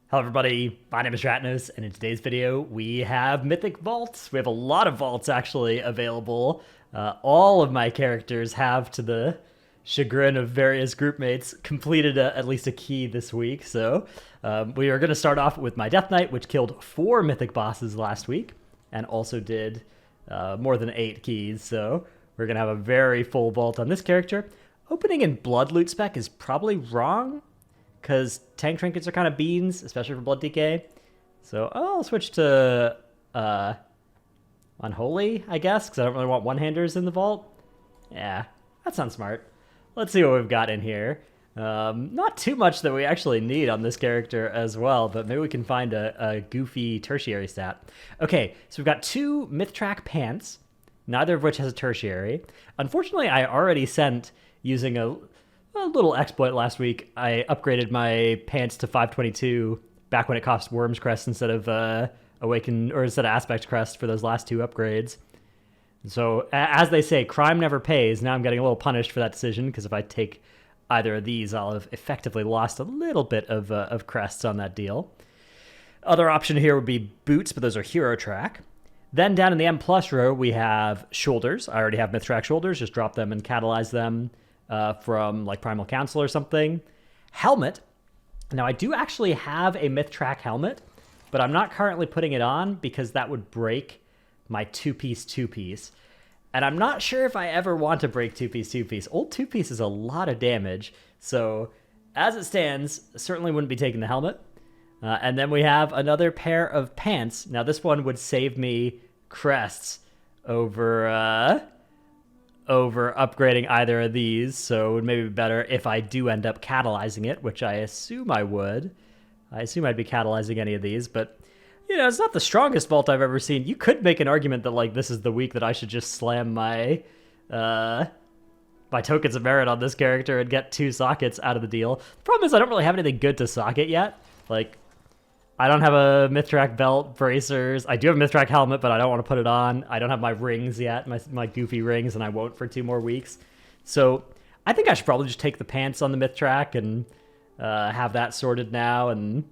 Hello everybody, my name is Ratnos, and in today's video we have Mythic Vaults. We have a lot of vaults actually available. All of my characters have, to the chagrin of various group mates, completed at least a key this week. So we are going to start off with my Death Knight, which killed 4 Mythic bosses last week, and also did more than 8 keys. So we're going to have a very full vault on this character. Opening in Blood Loot spec is probably wrong, because tank trinkets are kind of beans, especially for blood DK. So I'll switch to Unholy, I guess, because I don't really want one-handers in the vault. Yeah, that sounds smart. Let's see what we've got in here. Not too much that we actually need on this character as well, but maybe we can find a goofy tertiary stat. Okay, so we've got 2 Mythtrack pants, neither of which has a tertiary. Unfortunately, I already sent, using a little exploit last week, I upgraded my pants to 522 back when it cost Worm's Crest instead of instead of Aspect Crest for those last 2 upgrades. So as they say, crime never pays. Now I'm getting a little punished for that decision, because if I take either of these, I'll have effectively lost a little bit of crests on that deal. Other option here would be boots, but those are hero track. Then down in the M plus row, we have shoulders. I already have Mythtrack shoulders. Just drop them and catalyze them from like Primal Council or something. Helmet. Now I do actually have a Mythtrack helmet, but I'm not currently putting it on because that would break my 2-piece. And I'm not sure if I ever want to break 2-piece. Old 2-piece is a lot of damage. So as it stands, certainly wouldn't be taking the helmet. And then we have another pair of pants. Now this one would save me crests over upgrading either of these, so it would maybe be better if I do end up catalyzing it, which I assume I would. I assume I'd be catalyzing any of these, but, you know, it's not the strongest vault I've ever seen. You could make an argument that, like, this is the week that I should just slam my tokens of merit on this character and get 2 sockets out of the deal. The problem is I don't really have anything good to socket yet. Like, I don't have a Mythtrack belt, bracers. I do have a Mythtrack helmet, but I don't want to put it on. I don't have my rings yet, my goofy rings, and I won't for 2 more weeks. So I think I should probably just take the pants on the Mythtrack and have that sorted now, and,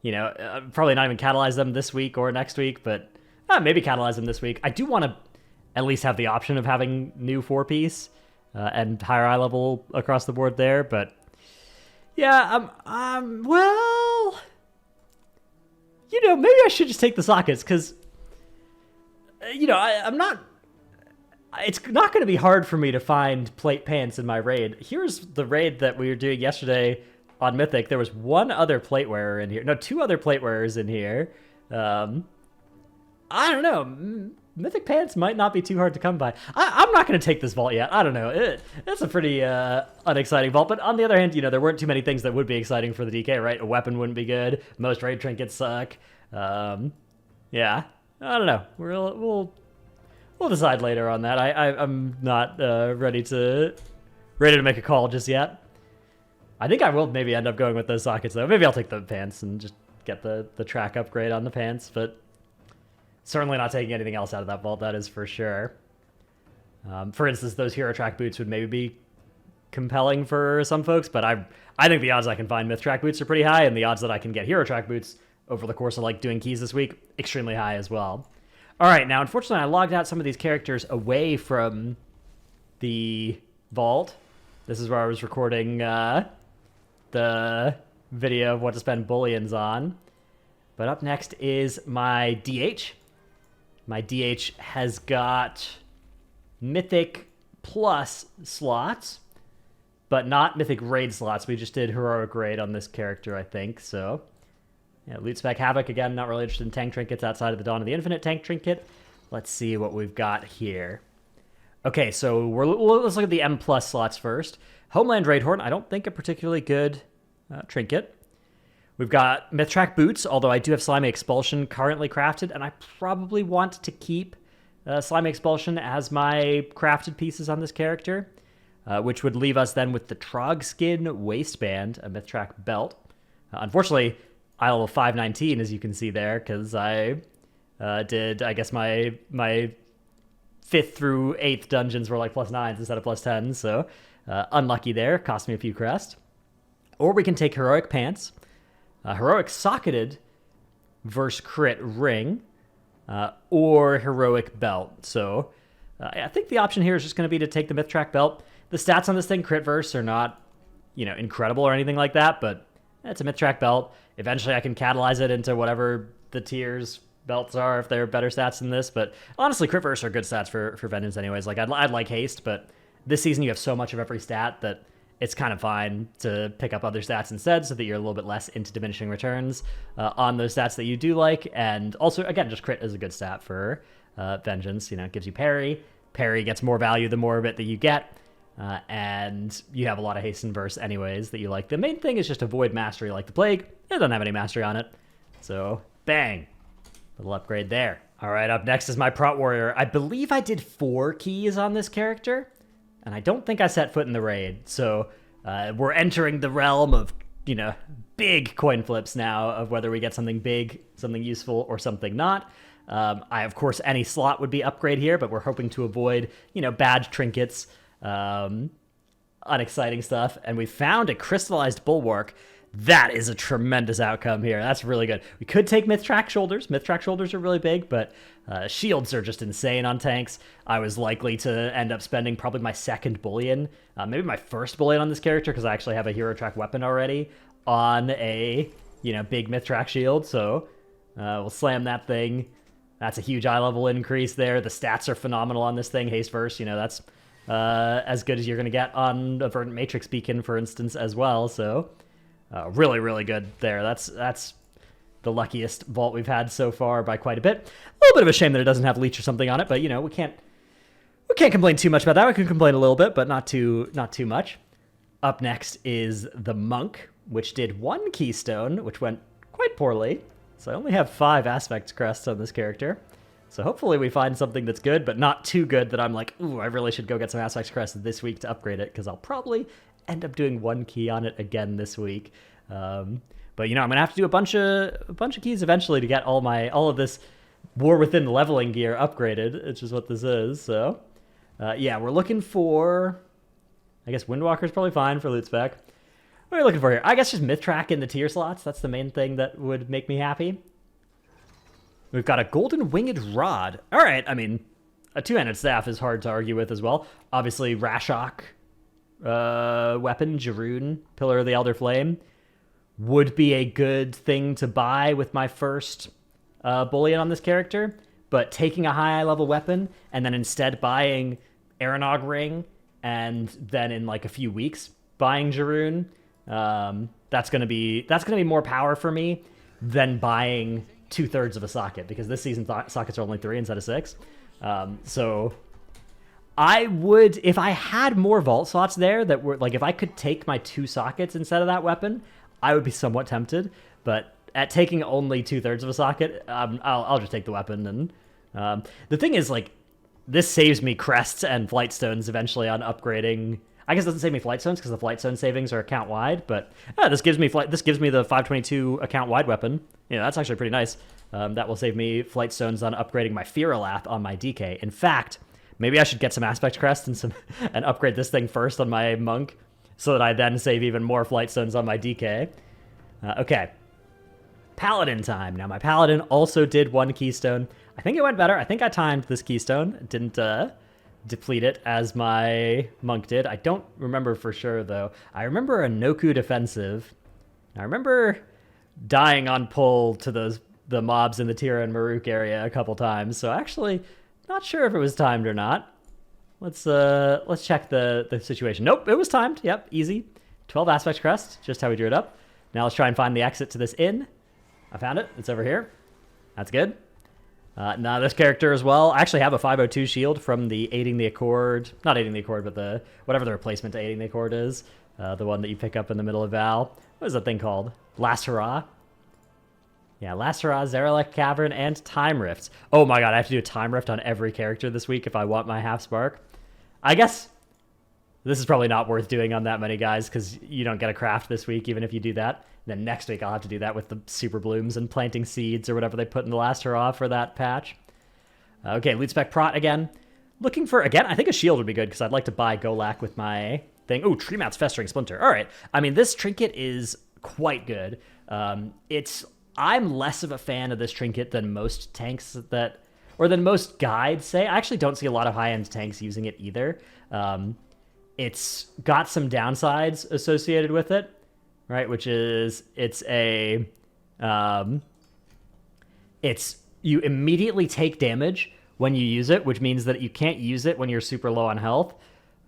you know, probably not even catalyze them this week or next week, but maybe catalyze them this week. I do want to at least have the option of having new 4-piece and higher eye level across the board there, but yeah, well, you know, maybe I should just take the sockets, because, you know, I'm not... It's not going to be hard for me to find plate pants in my raid. Here's the raid that we were doing yesterday on Mythic. There was 1 other plate wearer in here. No, 2 other plate wearers in here. I don't know. Mythic pants might not be too hard to come by. I'm not going to take this vault yet. I don't know. It's a pretty unexciting vault. But on the other hand, you know, there weren't too many things that would be exciting for the DK, right? A weapon wouldn't be good. Most raid trinkets suck. Yeah, I don't know. We'll decide later on that. I'm not ready to make a call just yet. I think I will maybe end up going with those sockets, though. Maybe I'll take the pants and just get the track upgrade on the pants, but certainly not taking anything else out of that vault, that is for sure. For instance, those hero track boots would maybe be compelling for some folks, but I think the odds I can find Mythtrack boots are pretty high, and the odds that I can get hero track boots over the course of like doing keys this week, extremely high as well. All right, now unfortunately I logged out some of these characters away from the vault. This is where I was recording the video of what to spend bullions on. But up next is my DH. My DH has got Mythic Plus slots, but not Mythic Raid slots. We just did Heroic Raid on this character, I think, so... Yeah, Loot Spec Havoc, again, not really interested in tank trinkets outside of the Dawn of the Infinite tank trinket. Let's see what we've got here. Okay, so let's look at the M plus slots first. Homeland Raidhorn, I don't think a particularly good trinket. We've got Mythtrack Boots, although I do have Slimy Expulsion currently crafted, and I probably want to keep Slimy Expulsion as my crafted pieces on this character, which would leave us then with the Trog Skin Waistband, a Mythtrack belt. Unfortunately, I level 519, as you can see there, because I did, I guess, my 5th through 8th dungeons were like +9s instead of +10s, so unlucky there. Cost me a few crest. Or we can take Heroic Pants. Heroic Socketed versus Crit Ring, or Heroic Belt. So I think the option here is just going to be to take the Mythtrack Belt. The stats on this thing, crit verse, are not, incredible or anything like that, but it's a Mythtrack Belt. Eventually I can catalyze it into whatever the tiers belts are if they're better stats than this, but honestly, crit verse are good stats for Vengeance anyways. Like, I'd like haste, but this season you have so much of every stat that it's kind of fine to pick up other stats instead so that you're a little bit less into diminishing returns on those stats that you do like. And also, again, just crit is a good stat for Vengeance. It gives you parry. Parry gets more value the more of it that you get. And you have a lot of haste and burst anyways that you like. The main thing is just avoid mastery like the plague. It doesn't have any mastery on it. So, bang. Little upgrade there. All right, up next is my Prot Warrior. I believe I did 4 keys on this character, and I don't think I set foot in the raid. So we're entering the realm of, big coin flips now of whether we get something big, something useful, or something not. Of course, any slot would be upgrade here, but we're hoping to avoid, badge trinkets, unexciting stuff. And we found a Crystallized Bulwark. That is a tremendous outcome here. That's really good. We could take Mythtrack Shoulders. Mythtrack Shoulders are really big, but shields are just insane on tanks. I was likely to end up spending probably my second bullion, maybe my first bullion on this character, because I actually have a hero track weapon already on a, big Mythtrack shield. So we'll slam that thing. That's a huge eye level increase there. The stats are phenomenal on this thing. Haste Verse, that's as good as you're going to get on a Verdant Matrix Beacon, for instance, as well. So really, really good there. That's the luckiest vault we've had so far by quite a bit. A little bit of a shame that it doesn't have leech or something on it, but we can't complain too much about that. We can complain a little bit, but not too much. Up next is the Monk, which did 1 keystone, which went quite poorly. So I only have 5 aspect crests on this character. So hopefully we find something that's good, but not too good that I'm like, ooh, I really should go get some aspect crests this week to upgrade it, because I'll probably end up doing 1 key on it again this week. But I'm gonna have to do a bunch of keys eventually to get all of this War Within leveling gear upgraded, which is what this is. So yeah, we're looking for, I guess Windwalker's probably fine for loot spec. What are we looking for here? I guess just Mythtrack in the tier slots. That's the main thing that would make me happy. We've got a Golden Winged Rod. All right, I mean, a 2-handed staff is hard to argue with as well. Obviously, Rashok weapon, Jaroon, Pillar of the Elder Flame, would be a good thing to buy with my first bullion on this character, but taking a high level weapon and then instead buying Aranog Ring and then in like a few weeks buying Jaroon, that's gonna be more power for me than buying 2/3 of a socket, because this season sockets are only 3 instead of 6. So I would, if I had more vault slots there that were, like, if I could take my 2 sockets instead of that weapon, I would be somewhat tempted. But at taking only 2/3 of a socket, I'll just take the weapon. And the thing is, like, this saves me crests and flight stones eventually on upgrading. I guess it doesn't save me flight stones because the flight stone savings are account wide, but this gives me the 522 account wide weapon. That's actually pretty nice. That will save me flight stones on upgrading my Firalath on my DK. In fact, maybe I should get some aspect crest and upgrade this thing first on my Monk, so that I then save even more flight stones on my DK. Okay. Paladin time. Now, my Paladin also did 1 keystone. I think it went better. I think I timed this keystone. It didn't deplete it as my Monk did. I don't remember for sure, though. I remember a Noku defensive. I remember dying on pull to the mobs in the Tira and Maruk area a couple times, so actually not sure if it was timed or not. Let's check the situation. Nope, it was timed. Yep, easy. 12 aspect crest, just how we drew it up. Now let's try and find the exit to this inn. I found it. It's over here. That's good. Now this character as well. I actually have a 502 shield from the Aiding the Accord. Not Aiding the Accord, but whatever the replacement to Aiding the Accord is. The one that you pick up in the middle of Val. What is that thing called? Last Hurrah? Yeah, Last Hurrah, Zarelek Cavern, and Time Rifts. Oh my god, I have to do a Time Rift on every character this week if I want my half spark. I guess this is probably not worth doing on that many guys, because you don't get a craft this week even if you do that. Then next week I'll have to do that with the Super Blooms and planting seeds or whatever they put in the Last Hurrah for that patch. Okay, loot spec Prot again. Looking for, again, I think a shield would be good because I'd like to buy Golak with my thing. Ooh, Tree Mats Festering Splinter. All right. I mean, this trinket is quite good. I'm less of a fan of this trinket than most tanks or than most guides say. I actually don't see a lot of high-end tanks using it either. It's got some downsides associated with it, right? Which is you immediately take damage when you use it, which means that you can't use it when you're super low on health,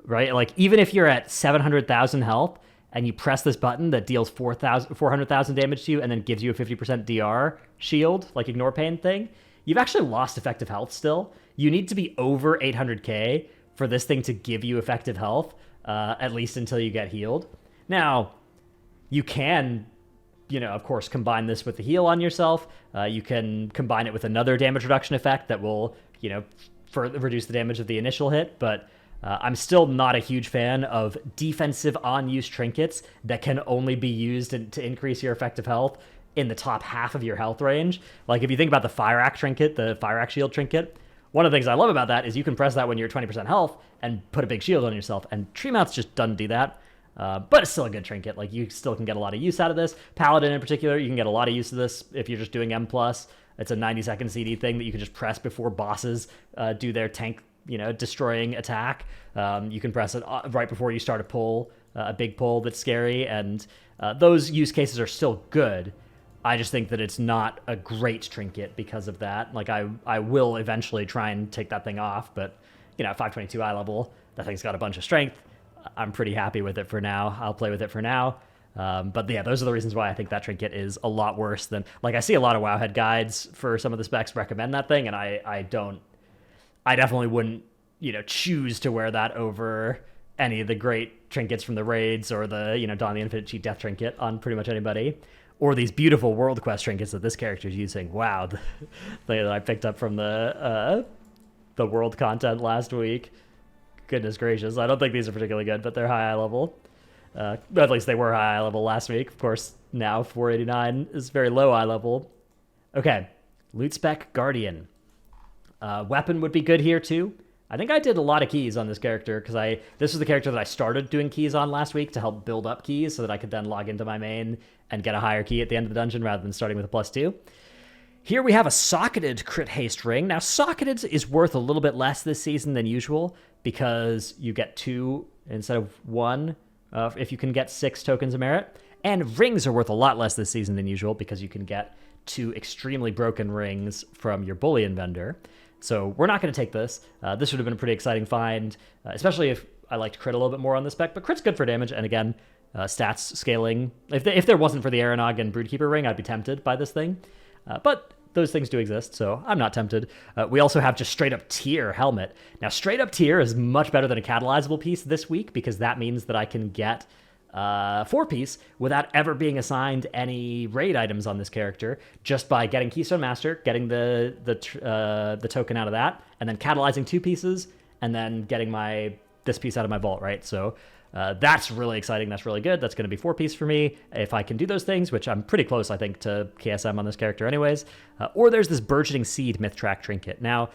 right? Like, even if you're at 700,000 health and you press this button that deals 400,000 damage to you and then gives you a 50% DR shield, like ignore pain thing, you've actually lost effective health still. You need to be over 800k for this thing to give you effective health, at least until you get healed. Now, you can, of course, combine this with the heal on yourself. You can combine it with another damage reduction effect that will, further reduce the damage of the initial hit, but I'm still not a huge fan of defensive on-use trinkets that can only be used to increase your effective health in the top half of your health range. Like, if you think about the Fire Axe trinket, the Fire Axe shield trinket, one of the things I love about that is you can press that when you're 20% health and put a big shield on yourself, and Treemount's just doesn't do that. But it's still a good trinket. Like, you still can get a lot of use out of this. Paladin in particular, you can get a lot of use of this if you're just doing M+. It's a 90-second CD thing that you can just press before bosses do their tank, destroying attack. You can press it right before you start a big pull that's scary, and those use cases are still good. I just think that it's not a great trinket because of that. Like, I will eventually try and take that thing off, but, 522 eye level, that thing's got a bunch of strength. I'm pretty happy with it for now. I'll play with it for now. But yeah, those are the reasons why I think that trinket is a lot worse than, like, I see a lot of Wowhead guides for some of the specs recommend that thing, and I definitely wouldn't, choose to wear that over any of the great trinkets from the raids or the, Dawn the Infinite Cheat Death trinket on pretty much anybody. Or these beautiful World Quest trinkets that this character's using. Wow, that I picked up from the world content last week. Goodness gracious, I don't think these are particularly good, but they're high level. At least they were high level last week. Of course, now 489 is very low eye level. Okay, loot spec Guardian. Weapon would be good here too. I think I did a lot of keys on this character because this was the character that I started doing keys on last week to help build up keys so that I could then log into my main and get a higher key at the end of the dungeon rather than starting with a +2. Here we have a socketed crit haste ring. Now, socketed is worth a little bit less this season than usual because you get 2 instead of 1 if you can get 6 tokens of merit. And rings are worth a lot less this season than usual because you can get 2 extremely broken rings from your bullion vendor. So we're not going to take this. This would have been a pretty exciting find, especially if I liked crit a little bit more on the spec. But crit's good for damage, and again, stats scaling. If there wasn't for the Aranog and Broodkeeper ring, I'd be tempted by this thing. But those things do exist, so I'm not tempted. We also have just straight up tier helmet. Now, straight up tier is much better than a catalyzable piece this week because that means that I can get 4-piece without ever being assigned any raid items on this character, just by getting Keystone Master, getting the token out of that, and then catalyzing 2 pieces, and then getting this piece out of my vault, right? So that's really exciting. That's really good. That's going to be 4-piece for me if I can do those things, which I'm pretty close, I think, to KSM on this character anyways. Or there's this Burgeoning Seed Myth Track trinket. Now,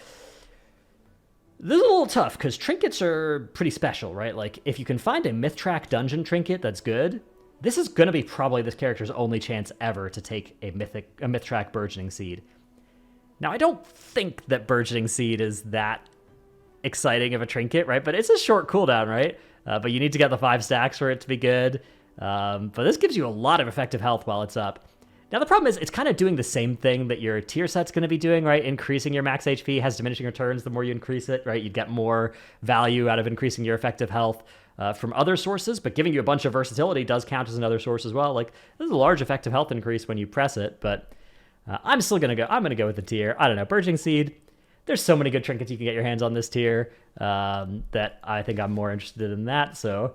this is a little tough because trinkets are pretty special, right? Like, if you can find a Myth Track dungeon trinket that's good, this is going to be probably this character's only chance ever to take a Myth Track Burgeoning Seed. Now, I don't think that Burgeoning Seed is that exciting of a trinket, right? But it's a short cooldown, right? But you need to get the 5 stacks for it to be good. But this gives you a lot of effective health while it's up. Now, the problem is it's kind of doing the same thing that your tier set's going to be doing, right? Increasing your max HP has diminishing returns the more you increase it, right? You'd get more value out of increasing your effective health from other sources, but giving you a bunch of versatility does count as another source as well. Like, this is a large effective health increase when you press it, but I'm going to go with the tier. I don't know, Burgeoning Seed. There's so many good trinkets you can get your hands on this tier that I think I'm more interested in that. So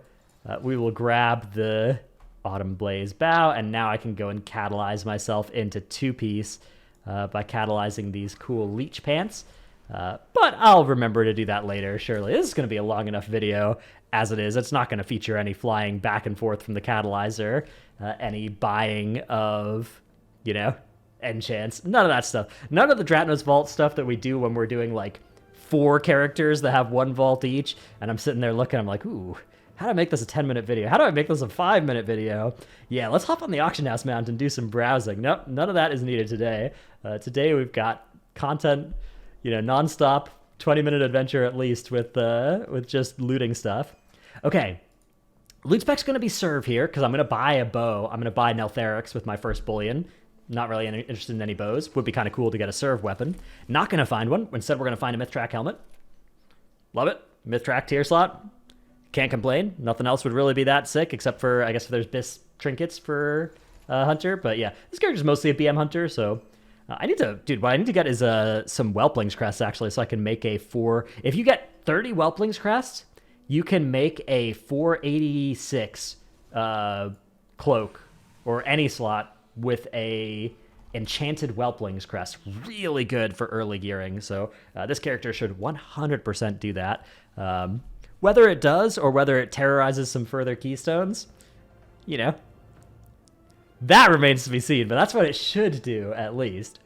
we will grab the Autumn Blaze Bow, and now I can go and catalyze myself into 2-piece by catalyzing these cool leech pants. But I'll remember to do that later, surely. This is going to be a long enough video as it is. It's not going to feature any flying back and forth from the catalyzer, any buying of, enchants, none of that stuff. None of the Dratnos Vault stuff that we do when we're doing, like, 4 characters that have 1 vault each, and I'm sitting there looking, I'm like, ooh, How do I make this a 10-minute video? How do I make this a 5-minute video? Yeah, let's hop on the auction house mount and do some browsing. Nope, none of that is needed today. Today we've got content, nonstop, 20-minute adventure at least with just looting stuff. Okay, loot spec's going to be serve here because I'm going to buy a bow. I'm going to buy Neltherix with my first bullion. Not really interested in any bows. Would be kind of cool to get a serve weapon. Not going to find one. Instead, we're going to find a Mythtrack helmet. Love it. Mythtrack tier slot. Can't complain. Nothing else would really be that sick, except for, I guess, if there's BIS trinkets for Hunter. But yeah, this character's mostly a BM Hunter, so what I need to get is some Whelpling's Crests, actually, so I can make a 4... If you get 30 Whelpling's Crests, you can make a 486 cloak, or any slot, with a Enchanted Whelpling's Crest. Really good for early gearing, so this character should 100% do that. Whether it does or whether it terrorizes some further keystones, that remains to be seen, but that's what it should do, at least.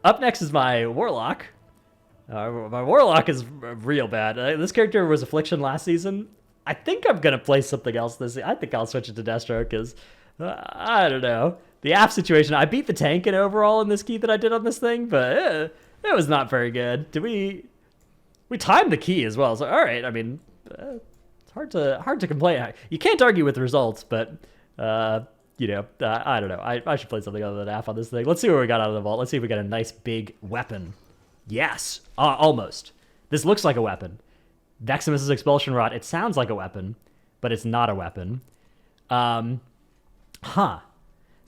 Up next is my Warlock. My Warlock is real bad. This character was Affliction last season. I think I'm going to play something else this season. I think I'll switch it to Deathstroke, because, I don't know. The app situation, I beat the tank in overall in this key that I did on this thing, but it was not very good. We timed the key as well, so alright, I mean... it's hard to complain. You can't argue with the results, but I don't know. I should play something other than AF on this thing. Let's see what we got out of the vault. Let's see if we got a nice big weapon. Yes, almost. This looks like a weapon. Veximus's Expulsion Rod. It sounds like a weapon, but it's not a weapon. So I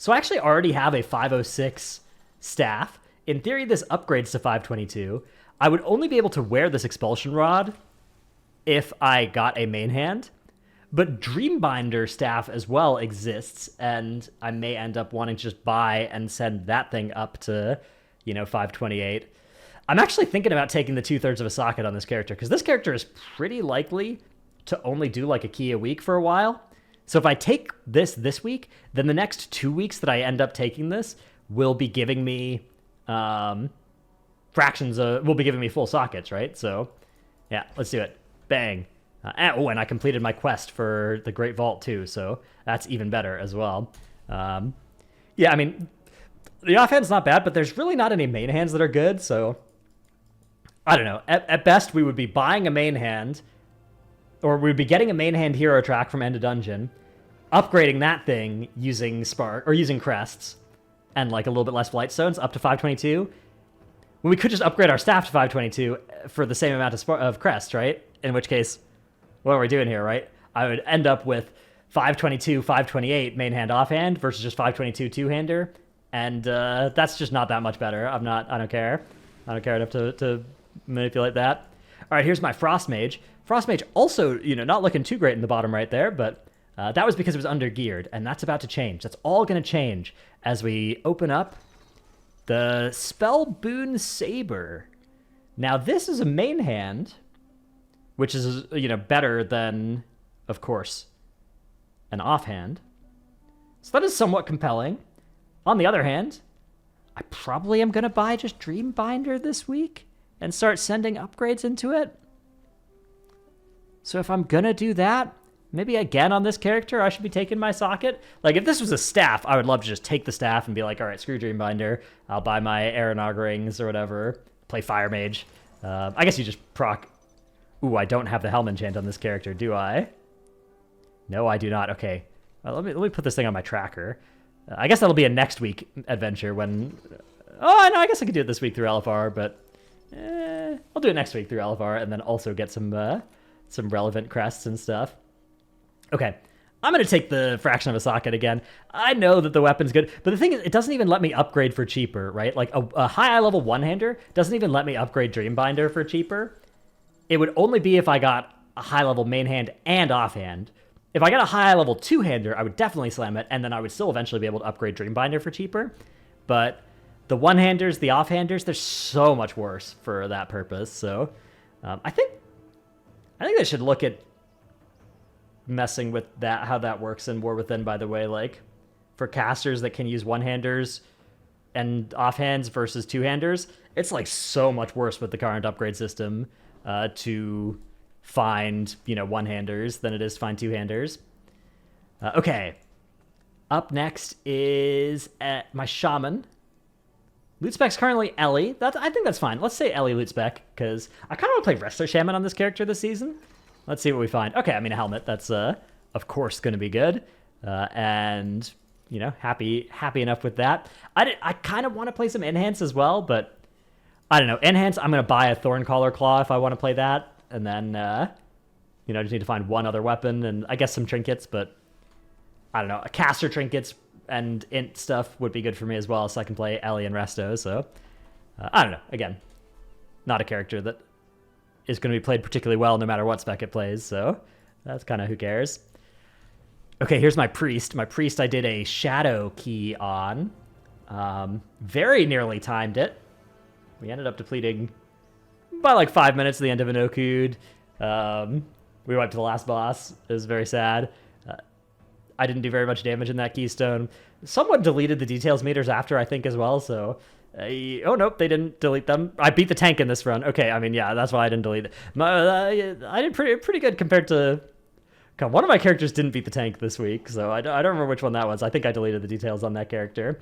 actually already have a 506 staff. In theory, this upgrades to 522. I would only be able to wear this Expulsion Rod if I got a main hand, but Dreambinder staff as well exists, and I may end up wanting to just buy and send that thing up to, 528. I'm actually thinking about taking the 2/3 of a socket on this character, because this character is pretty likely to only do like a key a week for a while. So if I take this week, then the next 2 weeks that I end up taking this will be giving me will be giving me full sockets, right? So yeah, let's do it. Bang. And I completed my quest for the Great Vault too, so that's even better as well. Yeah, I mean, the offhand's not bad, but there's really not any main hands that are good, so I don't know. At best, we would be buying a main hand, or we'd be getting a main hand hero track from End of Dungeon, upgrading that thing using Spark, or using Crests, and like a little bit less Flight Stones up to 522. When we could just upgrade our staff to 522 for the same amount of Crest, right? In which case, what are we doing here, right? I would end up with 522, 528 main hand offhand versus just 522 two-hander, and that's just not that much better. I don't care. I don't care enough to manipulate that. All right, here's my Frost Mage. Frost Mage also, not looking too great in the bottom right there, but that was because it was under-geared, and that's about to change. That's all going to change as we open up the Spellboon Saber. Now, this is a main hand, which is, better than, of course, an offhand. So that is somewhat compelling. On the other hand, I probably am going to buy just Dreambinder this week and start sending upgrades into it. So if I'm going to do that, maybe again on this character, I should be taking my socket. Like, if this was a staff, I would love to just take the staff and be like, all right, screw Dreambinder. I'll buy my Aeronog rings or whatever. Play Fire Mage. I guess you just proc... Ooh, I don't have the Helm enchant on this character, do I? No, I do not. Okay. Let me put this thing on my tracker. I guess that'll be a next week adventure when... Oh, no, I guess I could do it this week through LFR, but... I'll do it next week through LFR and then also get some relevant crests and stuff. Okay. I'm going to take the Fraction of a Socket again. I know that the weapon's good, but the thing is, it doesn't even let me upgrade for cheaper, right? Like, a high level one-hander doesn't even let me upgrade Dreambinder for cheaper. It would only be if I got a high-level main hand and offhand. If I got a high-level two-hander, I would definitely slam it, and then I would still eventually be able to upgrade Dreambinder for cheaper. But the one-handers, the off-handers, they're so much worse for that purpose. So I think they should look at messing with that, how that works in War Within, by the way. Like, for casters that can use one-handers and offhands versus two-handers, it's like so much worse with the current upgrade system to find, one-handers than it is to find two-handers. Okay. Up next is my Shaman. Loot spec's currently Ellie. I think that's fine. Let's say Ellie loot spec, because I kind of want to play Wrestler Shaman on this character this season. Let's see what we find. Okay, I mean, a helmet. That's, of course, going to be good. And, happy enough with that. I kind of want to play some Enhance as well, but I don't know. Enhance, I'm going to buy a Thorncaller Claw if I want to play that. And then, just need to find one other weapon and I guess some trinkets, but I don't know. A caster trinkets and int stuff would be good for me as well, so I can play Ellie and Resto. So, I don't know. Again, not a character that is going to be played particularly well no matter what spec it plays, so that's kind of who cares. Okay, here's my Priest. My Priest I did a Shadow key on. Very nearly timed it. We ended up depleting by like 5 minutes at the end of an Okud. We wiped to the last boss. It was very sad. I didn't do very much damage in that keystone. Someone deleted the details meters after, I think, as well, so... oh, nope, they didn't delete them. I beat the tank in this run. Okay, I mean, yeah, that's why I didn't delete it. I did pretty good compared to... God, one of my characters didn't beat the tank this week, so I don't remember which one that was. I think I deleted the details on that character.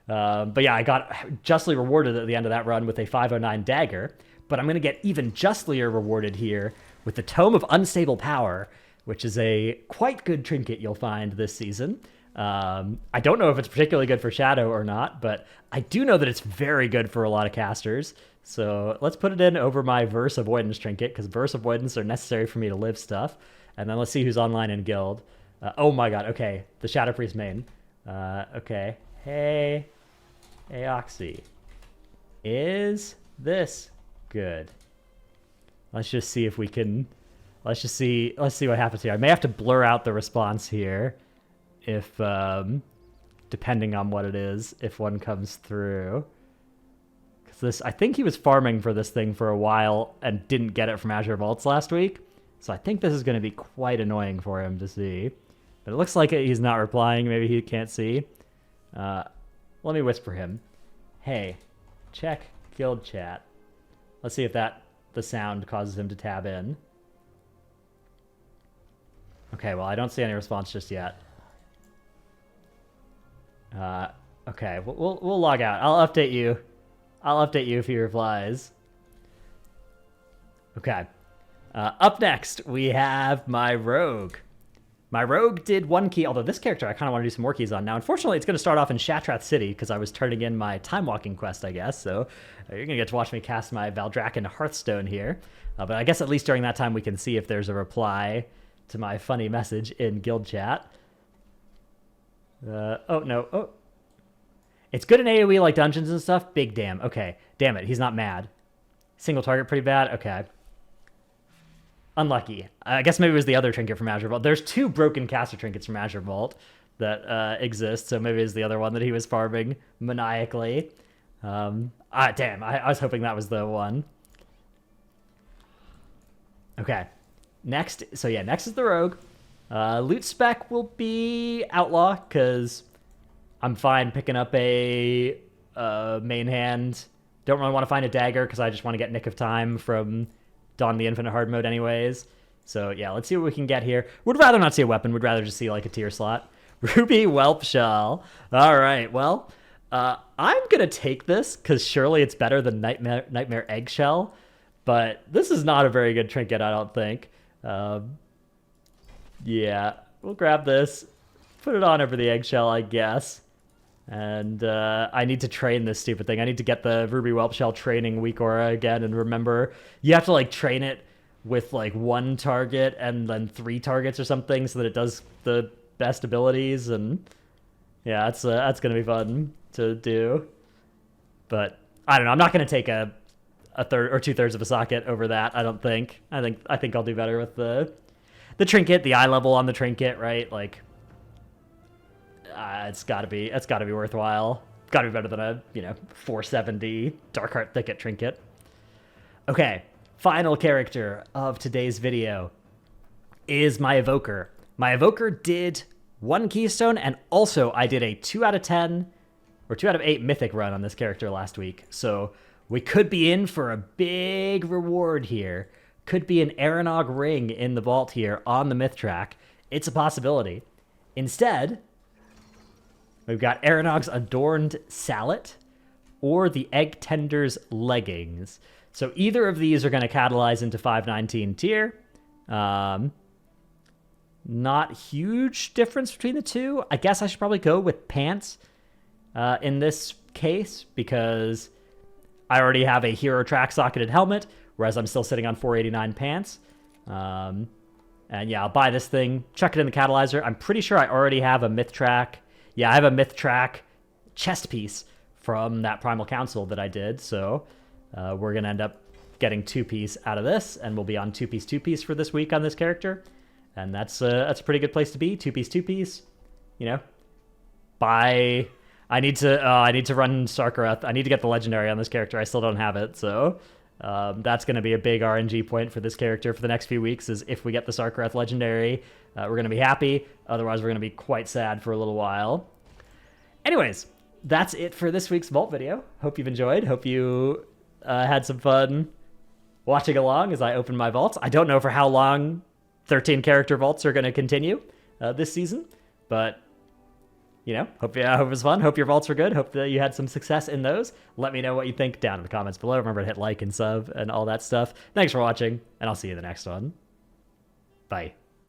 But yeah, I got justly rewarded at the end of that run with a 509 dagger, but I'm going to get even justlier rewarded here with the Tome of Unstable Power, which is a quite good trinket you'll find this season. I don't know if it's particularly good for Shadow or not, but I do know that it's very good for a lot of casters. So let's put it in over my Verse Avoidance trinket, because Verse Avoidance are necessary for me to live stuff. And then let's see who's online in guild. Oh my god, okay. The Shadow Priest main. Okay. Hey, Oxy. Is this good? Let's just see if we can... Let's see what happens here. I may have to blur out the response here if, depending on what it is, if one comes through. Because I think he was farming for this thing for a while and didn't get it from Azure Vaults last week. So I think this is going to be quite annoying for him to see. But it looks like he's not replying. Maybe he can't see. Let me whisper him. Hey, check guild chat. Let's see if the sound causes him to tab in. Okay, well, I don't see any response just yet. Okay, we'll log out. I'll update you. I'll update you if he replies. Okay. Up next, we have my Rogue. My Rogue did one key, although this character I kind of want to do some more keys on. Now, unfortunately, it's going to start off in Shatrath City, because I was turning in my Time Walking quest, I guess. So you're going to get to watch me cast my Valdrakken Hearthstone here. But I guess at least during that time we can see if there's a reply to my funny message in guild chat. Oh, no. Oh. It's good in AoE like dungeons and stuff. Big damn. Okay. Damn it. He's not mad. Single target pretty bad. Okay. Unlucky. I guess maybe it was the other trinket from Azure Vault. There's two broken caster trinkets from Azure Vault that exist, so maybe it's the other one that he was farming maniacally. Damn. I was hoping that was the one. Okay. Next is the Rogue. Loot spec will be Outlaw, because I'm fine picking up a main hand. Don't really want to find a dagger, because I just want to get Nick of Time from Dawn the Infinite Hard mode anyways. So yeah, let's see what we can get here. Would rather not see a weapon. Would rather just see like a tier slot. Ruby Whelp Shawl. All right, well, I'm going to take this, because surely it's better than Nightmare Eggshell. But this is not a very good trinket, I don't think. Yeah, we'll grab this, put it on over the eggshell, I guess. And I need to train this stupid thing. I need to get the Ruby Whelpshell training weak aura again, and remember, you have to like train it with like one target and then 3 targets or something so that it does the best abilities. And yeah, that's gonna be fun to do. But I don't know. I'm not gonna take a third or 2/3 of a socket over that. I don't think. I think I'll do better with the trinket, the eye level on the trinket, right? Like, it's gotta be worthwhile. Gotta be better than a 470 Darkheart Thicket trinket. Okay, final character of today's video is my Evoker. My Evoker did 1 keystone, and also I did a 2 out of 10 or 2 out of 8 mythic run on this character last week. So we could be in for a big reward here, could be an Aranog ring in the vault here on the myth track. It's a possibility. Instead, we've got Aranog's Adorned Sallet or the Egg Tender's Leggings. So either of these are going to catalyze into 519 tier. Not huge difference between the two. I guess I should probably go with Pants in this case because I already have a hero track socketed helmet, whereas I'm still sitting on 489 Pants. And yeah, I'll buy this thing, chuck it in the catalyzer. I'm pretty sure I already have a myth track. Yeah, I have a myth track chest piece from that Primal Council that I did. So we're going to end up getting 2-piece out of this, and we'll be on 2-piece for this week on this character. And that's a pretty good place to be. 2-piece. You know, buy. I need to run Sarkareth. I need to get the legendary on this character. I still don't have it, so that's going to be a big RNG point for this character for the next few weeks. Is if we get the Sarkareth legendary, we're going to be happy. Otherwise, we're going to be quite sad for a little while. Anyways, that's it for this week's vault video. Hope you've enjoyed. Hope you had some fun watching along as I open my vaults. I don't know for how long 13 character vaults are going to continue this season, but you know, hope it was fun. Hope your vaults were good. Hope that you had some success in those. Let me know what you think down in the comments below. Remember to hit like and sub and all that stuff. Thanks for watching, and I'll see you in the next one. Bye.